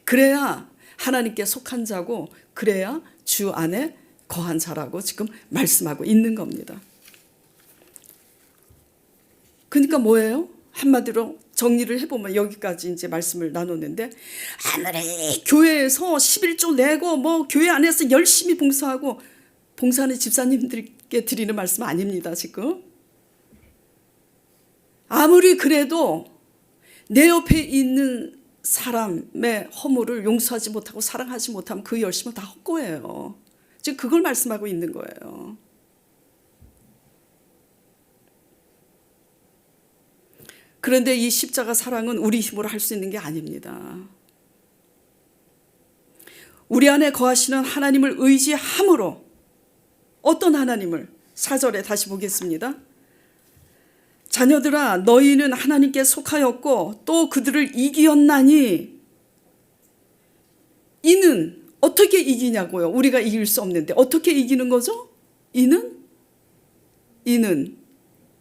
그래야 하나님께 속한 자고 그래야 주 안에 거한 자라고 지금 말씀하고 있는 겁니다. 그러니까 뭐예요? 한마디로 정리를 해보면 여기까지 이제 말씀을 나눴는데 아무리 교회에서 11조 내고 뭐 교회 안에서 열심히 봉사하고 봉사하는 집사님들께 드리는 말씀 아닙니다. 지금 아무리 그래도 내 옆에 있는 사람의 허물을 용서하지 못하고 사랑하지 못하면 그 열심은 다 헛거예요. 지금 그걸 말씀하고 있는 거예요. 그런데 이 십자가 사랑은 우리 힘으로 할 수 있는 게 아닙니다. 우리 안에 거하시는 하나님을 의지함으로 어떤 하나님을 4절에 다시 보겠습니다. 자녀들아 너희는 하나님께 속하였고 또 그들을 이기었나니 이는 어떻게 이기냐고요. 우리가 이길 수 없는데 어떻게 이기는 거죠? 이는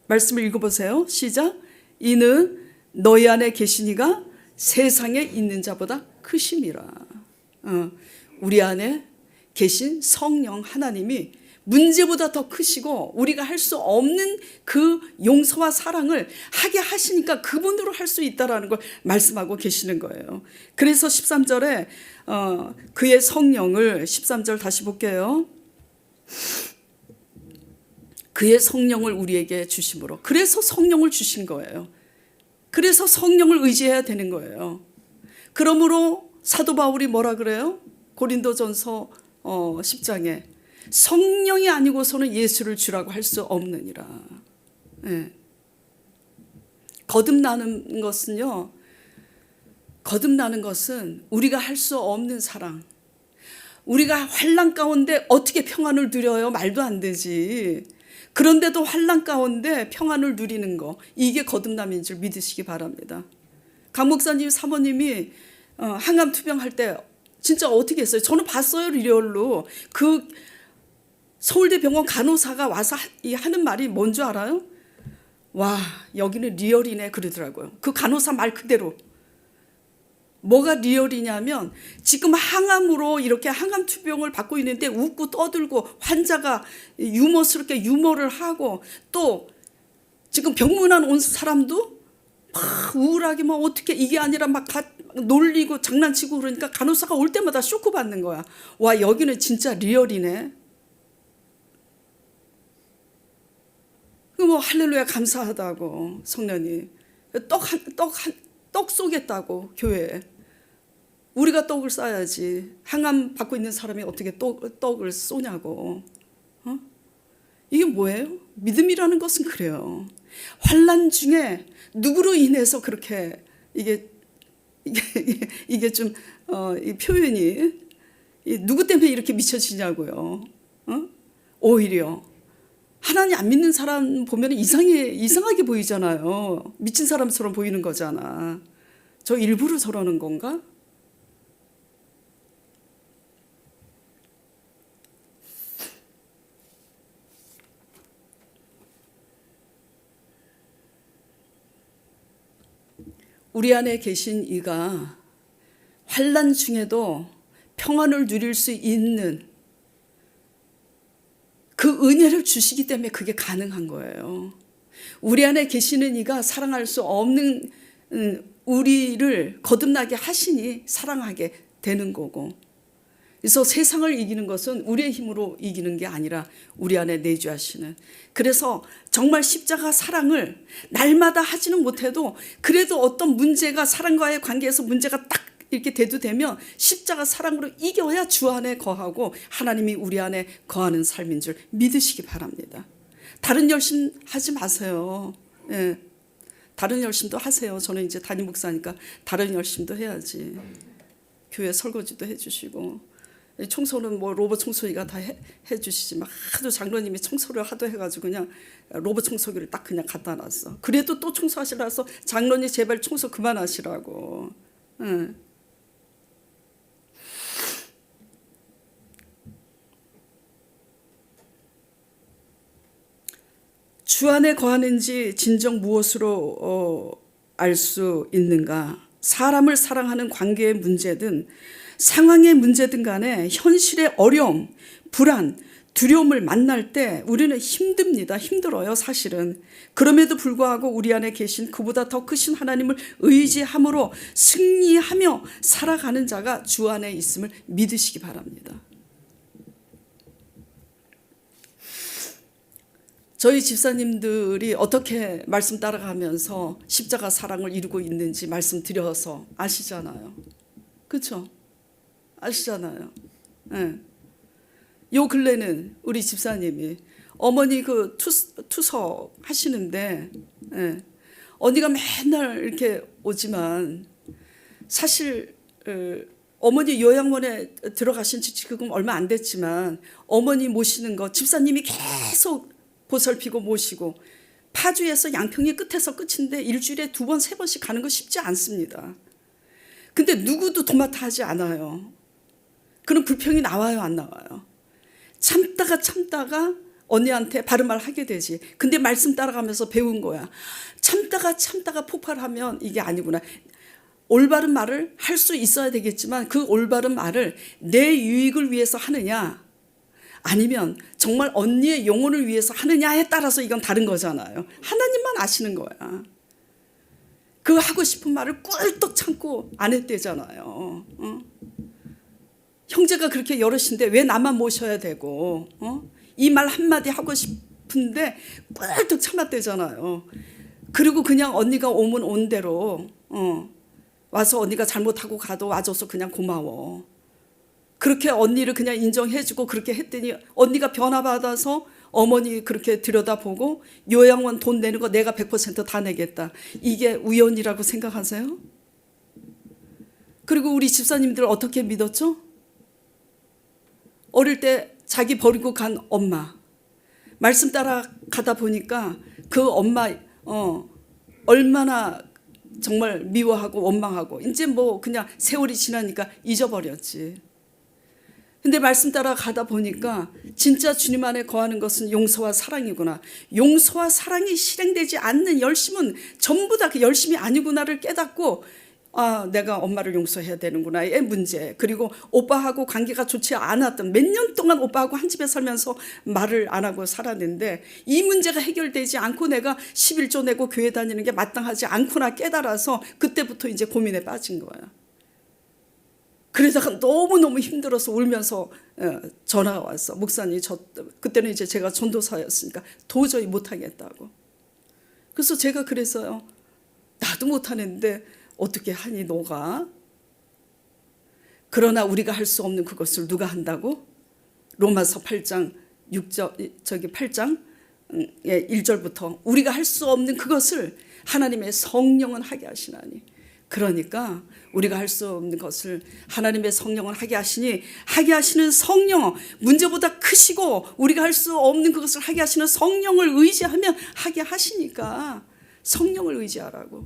말씀을 읽어보세요. 시작. 이는 너희 안에 계신 이가 세상에 있는 자보다 크심이라. 우리 안에 계신 성령 하나님이 문제보다 더 크시고 우리가 할 수 없는 그 용서와 사랑을 하게 하시니까 그분으로 할 수 있다라는 걸 말씀하고 계시는 거예요. 그래서 13절에 그의 성령을 13절 다시 볼게요. 그의 성령을 우리에게 주심으로. 그래서 성령을 주신 거예요. 그래서 성령을 의지해야 되는 거예요. 그러므로 사도 바울이 뭐라 그래요? 고린도전서 10장에 성령이 아니고서는 예수를 주라고 할 수 없느니라. 네. 거듭나는 것은 우리가 할 수 없는 사랑. 우리가 환난 가운데 어떻게 평안을 누려요? 말도 안 되지. 그런데도 환난 가운데 평안을 누리는 거, 이게 거듭남인 줄 믿으시기 바랍니다. 강 목사님 사모님이 항암 투병할 때 진짜 어떻게 했어요? 저는 봤어요, 리얼로. 그 서울대병원 간호사가 와서 하는 말이 뭔 줄 알아요? 와, 여기는 리얼이네 그러더라고요. 그 간호사 말 그대로. 뭐가 리얼이냐면 지금 항암으로 이렇게 항암 투병을 받고 있는데 웃고 떠들고 환자가 유머스럽게 유머를 하고 또 지금 병문안 온 사람도 막 우울하게 막 어떻게 이게 아니라 막 다 놀리고 장난치고 그러니까 간호사가 올 때마다 쇼크 받는 거야. 와, 여기는 진짜 리얼이네. 뭐 할렐루야 감사하다고 성령이 떡 쏘겠다고 교회에. 우리가 떡을 쏴야지. 항암 받고 있는 사람이 어떻게 떡을 쏘냐고. 이게 뭐예요? 믿음이라는 것은 그래요. 환난 중에 누구로 인해서 그렇게 이게 좀 이 표현이 누구 때문에 이렇게 미쳐지냐고요. 오히려 하나님 안 믿는 사람 보면 이상하게 보이잖아요. 미친 사람처럼 보이는 거잖아. 저 일부러 저러는 건가? 우리 안에 계신 이가 환난 중에도 평안을 누릴 수 있는 그 은혜를 주시기 때문에 그게 가능한 거예요. 우리 안에 계시는 이가 사랑할 수 없는 우리를 거듭나게 하시니 사랑하게 되는 거고. 그래서 세상을 이기는 것은 우리의 힘으로 이기는 게 아니라 우리 안에 내주하시는. 그래서 정말 십자가 사랑을 날마다 하지는 못해도 그래도 어떤 문제가 사랑과의 관계에서 문제가 딱 이렇게 대두되면 십자가 사랑으로 이겨야 주 안에 거하고 하나님이 우리 안에 거하는 삶인 줄 믿으시기 바랍니다. 다른 열심 하지 마세요. 예. 다른 열심도 하세요. 저는 이제 담임 목사니까 다른 열심도 해야지. 교회 설거지도 해주시고 청소는 뭐 로봇 청소기가 다 해주시지. 막 하도 장로님이 청소를 하도 해가지고 그냥 로봇 청소기를 딱 그냥 갖다 놨어. 그래도 또 청소하시라서 장로님 제발 청소 그만하시라고. 응. 주 안에 거하는지 진정 무엇으로 알 수 있는가? 사람을 사랑하는 관계의 문제든 상황의 문제든 간에 현실의 어려움, 불안, 두려움을 만날 때 우리는 힘듭니다. 힘들어요, 사실은. 그럼에도 불구하고 우리 안에 계신 그보다 더 크신 하나님을 의지함으로 승리하며 살아가는 자가 주 안에 있음을 믿으시기 바랍니다. 저희 집사님들이 어떻게 말씀 따라가면서 십자가 사랑을 이루고 있는지 말씀드려서 아시잖아요. 그렇죠? 아시잖아요. 네. 요 근래는 우리 집사님이 어머니 그 투석 하시는데 네. 언니가 맨날 이렇게 오지만 사실 어머니 요양원에 들어가신 지 지금 얼마 안 됐지만 어머니 모시는 거 집사님이 계속 보살피고 모시고 파주에서 양평이 끝에서 끝인데 일주일에 2번, 3번씩 가는 거 쉽지 않습니다. 근데 누구도 도맡아 하지 않아요. 그럼 불평이 나와요, 안 나와요? 참다가 언니한테 바른 말 하게 되지. 근데 말씀 따라가면서 배운 거야. 참다가 폭발하면 이게 아니구나. 올바른 말을 할 수 있어야 되겠지만 그 올바른 말을 내 유익을 위해서 하느냐 아니면 정말 언니의 영혼을 위해서 하느냐에 따라서 이건 다른 거잖아요. 하나님만 아시는 거야. 그 하고 싶은 말을 꿀떡 참고 안 했대잖아요. 형제가 그렇게 여럿인데 왜 나만 모셔야 되고, 이 말 한마디 하고 싶은데 꿀떡 참았대잖아요. 그리고 그냥 언니가 오면 온 대로 와서 언니가 잘못하고 가도 와줘서 그냥 고마워. 그렇게 언니를 그냥 인정해주고 그렇게 했더니 언니가 변화받아서 어머니 그렇게 들여다보고 요양원 돈 내는 거 내가 100% 다 내겠다. 이게 우연이라고 생각하세요? 그리고 우리 집사님들 어떻게 믿었죠? 어릴 때 자기 버리고 간 엄마 말씀 따라가다 보니까 그 엄마 얼마나 정말 미워하고 원망하고 이제 뭐 그냥 세월이 지나니까 잊어버렸지. 근데 말씀 따라 가다 보니까 진짜 주님 안에 거하는 것은 용서와 사랑이구나. 용서와 사랑이 실행되지 않는 열심은 전부 다 그 열심이 아니구나를 깨닫고 내가 엄마를 용서해야 되는구나의 문제. 그리고 오빠하고 관계가 좋지 않았던 몇 년 동안 오빠하고 한 집에 살면서 말을 안 하고 살았는데 이 문제가 해결되지 않고 내가 11조 내고 교회 다니는 게 마땅하지 않구나 깨달아서 그때부터 이제 고민에 빠진 거야. 그러다가 너무너무 힘들어서 울면서 전화가 왔어. 목사님 그때는 이제 제가 전도사였으니까 도저히 못하겠다고. 그래서 제가 그랬어요. 나도 못하는데 어떻게 하니 너가? 그러나 우리가 할 수 없는 그것을 누가 한다고? 로마서 8장 8장 1절부터 우리가 할 수 없는 그것을 하나님의 성령은 하게 하시나니. 그러니까 우리가 할 수 없는 것을 하나님의 성령은 하게 하시니 하게 하시는 성령, 문제보다 크시고 우리가 할 수 없는 그것을 하게 하시는 성령을 의지하면 하게 하시니까 성령을 의지하라고.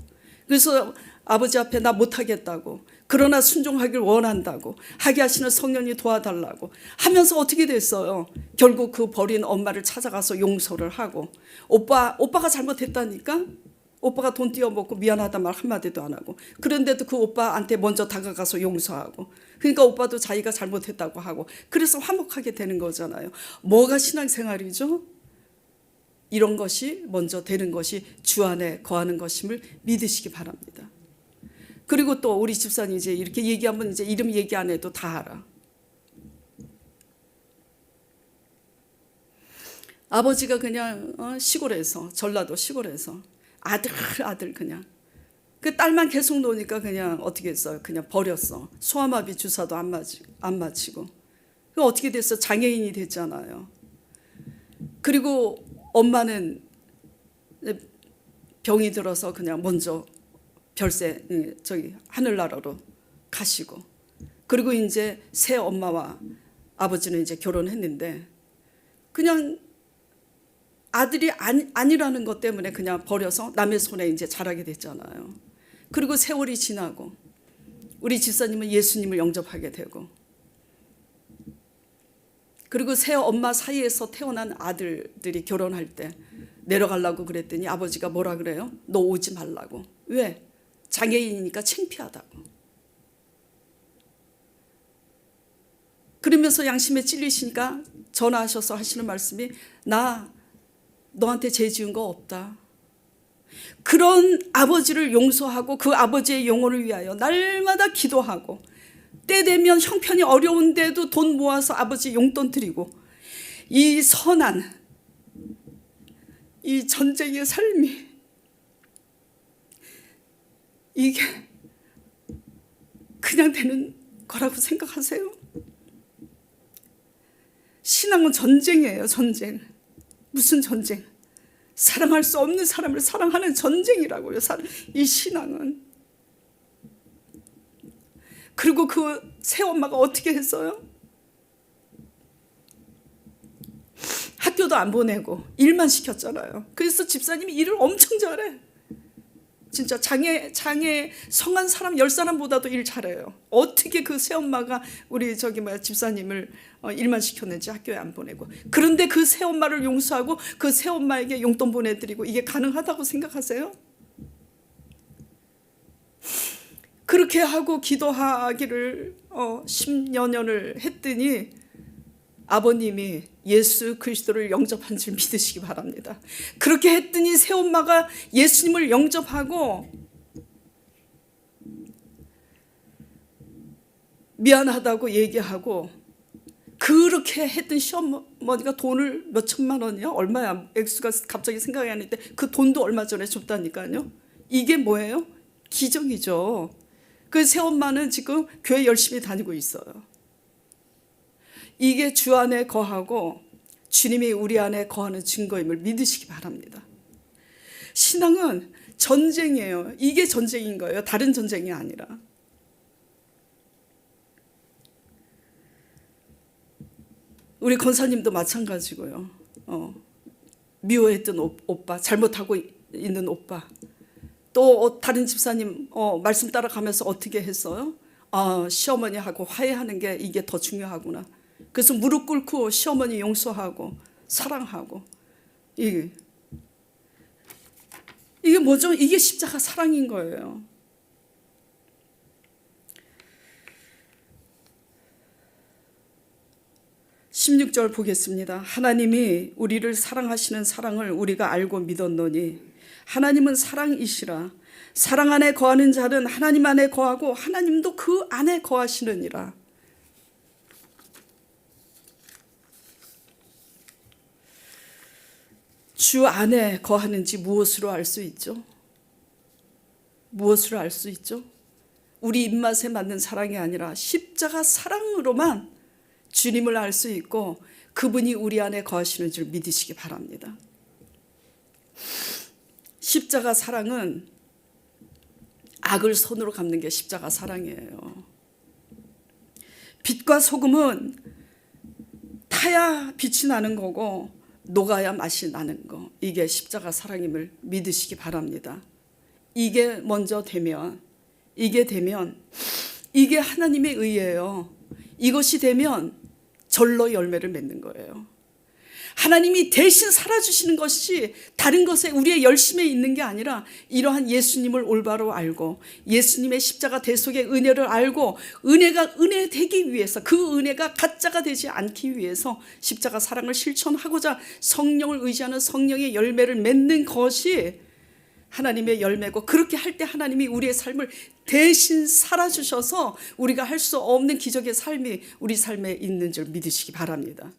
그래서 아버지 앞에 나 못하겠다고, 그러나 순종하길 원한다고, 하게 하시는 성령이 도와달라고 하면서 어떻게 됐어요? 결국 그 버린 엄마를 찾아가서 용서를 하고, 오빠가 잘못했다니까? 오빠가 돈 띄어먹고 미안하다 말 한마디도 안 하고, 그런데도 그 오빠한테 먼저 다가가서 용서하고, 그러니까 오빠도 자기가 잘못했다고 하고, 그래서 화목하게 되는 거잖아요. 뭐가 신앙생활이죠? 이런 것이 먼저 되는 것이 주 안에 거하는 것임을 믿으시기 바랍니다. 그리고 또 우리 집사님 이제 이렇게 얘기하면 이제 이름 얘기 안 해도 다 알아. 아버지가 그냥 시골에서, 전라도 시골에서 아들 그냥 그 딸만 계속 노니까 그냥 어떻게 했어요? 그냥 버렸어. 소아마비 주사도 안 맞히고. 그 어떻게 됐어? 장애인이 됐잖아요. 그리고 엄마는 병이 들어서 그냥 먼저 하늘나라로 가시고, 그리고 이제 새 엄마와 아버지는 이제 결혼했는데 그냥 아들이 아니라는 것 때문에 그냥 버려서 남의 손에 이제 자라게 됐잖아요. 그리고 세월이 지나고 우리 집사님은 예수님을 영접하게 되고, 그리고 새 엄마 사이에서 태어난 아들들이 결혼할 때 내려가려고 그랬더니 아버지가 뭐라 그래요? 너 오지 말라고. 왜? 장애인이니까 창피하다고. 그러면서 양심에 찔리시니까 전화하셔서 하시는 말씀이 나 너한테 죄 지은 거 없다. 그런 아버지를 용서하고 그 아버지의 영혼을 위하여 날마다 기도하고, 때 되면 형편이 어려운데도 돈 모아서 아버지 용돈 드리고, 이 선한 이 전쟁의 삶이 이게 그냥 되는 거라고 생각하세요? 신앙은 전쟁이에요. 전쟁. 무슨 전쟁? 사랑할 수 없는 사람을 사랑하는 전쟁이라고요. 이 신앙은. 그리고 그 새엄마가 어떻게 했어요? 학교도 안 보내고 일만 시켰잖아요. 그래서 집사님이 일을 엄청 잘해. 진짜 장애 성한 사람 10사람보다도 일 잘해요. 어떻게 그 새엄마가 우리 집사님을 일만 시켰는지 학교에 안 보내고. 그런데 그 새엄마를 용서하고 그 새엄마에게 용돈 보내드리고, 이게 가능하다고 생각하세요? 그렇게 하고 기도하기를 10여 년을 했더니 아버님이 예수 그리스도를 영접한 줄 믿으시기 바랍니다. 그렇게 했더니 새엄마가 예수님을 영접하고 미안하다고 얘기하고, 그렇게 했던 시어머니가 돈을 몇 천만 원이요? 얼마야? 액수가 갑자기 생각이 안 나는데 그 돈도 얼마 전에 줬다니까요. 이게 뭐예요? 기적이죠. 그 새엄마는 지금 교회 열심히 다니고 있어요. 이게 주 안에 거하고 주님이 우리 안에 거하는 증거임을 믿으시기 바랍니다. 신앙은 전쟁이에요. 이게 전쟁인 거예요. 다른 전쟁이 아니라. 우리 권사님도 마찬가지고요. 미워했던 오빠, 잘못하고 있는 오빠, 또 다른 집사님 말씀 따라가면서 어떻게 했어요? 시어머니하고 화해하는 게 이게 더 중요하구나. 그래서 무릎 꿇고 시어머니 용서하고 사랑하고. 이게 뭐죠? 이게 십자가 사랑인 거예요. (16절) 보겠습니다. 하나님이 우리를 사랑하시는 사랑을 우리가 알고 믿었노니 하나님은 사랑이시라. 사랑 안에 거하는 자는 하나님 안에 거하고 하나님도 그 안에 거하시느니라. 주 안에 거하는지 무엇으로 알 수 있죠? 무엇으로 알 수 있죠? 우리 입맛에 맞는 사랑이 아니라 십자가 사랑으로만 주님을 알 수 있고 그분이 우리 안에 거하시는 줄 믿으시기 바랍니다. 십자가 사랑은 악을 손으로 갚는 게 십자가 사랑이에요. 빛과 소금은 타야 빛이 나는 거고 녹아야 맛이 나는 거, 이게 십자가 사랑임을 믿으시기 바랍니다. 이게 먼저 되면, 이게 하나님의 의예요. 이것이 되면 절로 열매를 맺는 거예요. 하나님이 대신 살아주시는 것이 다른 것에 우리의 열심에 있는 게 아니라 이러한 예수님을 올바로 알고 예수님의 십자가 대속의 은혜를 알고 은혜가 은혜 되기 위해서, 그 은혜가 가짜가 되지 않기 위해서 십자가 사랑을 실천하고자 성령을 의지하는 성령의 열매를 맺는 것이 하나님의 열매고, 그렇게 할 때 하나님이 우리의 삶을 대신 살아주셔서 우리가 할 수 없는 기적의 삶이 우리 삶에 있는 줄 믿으시기 바랍니다.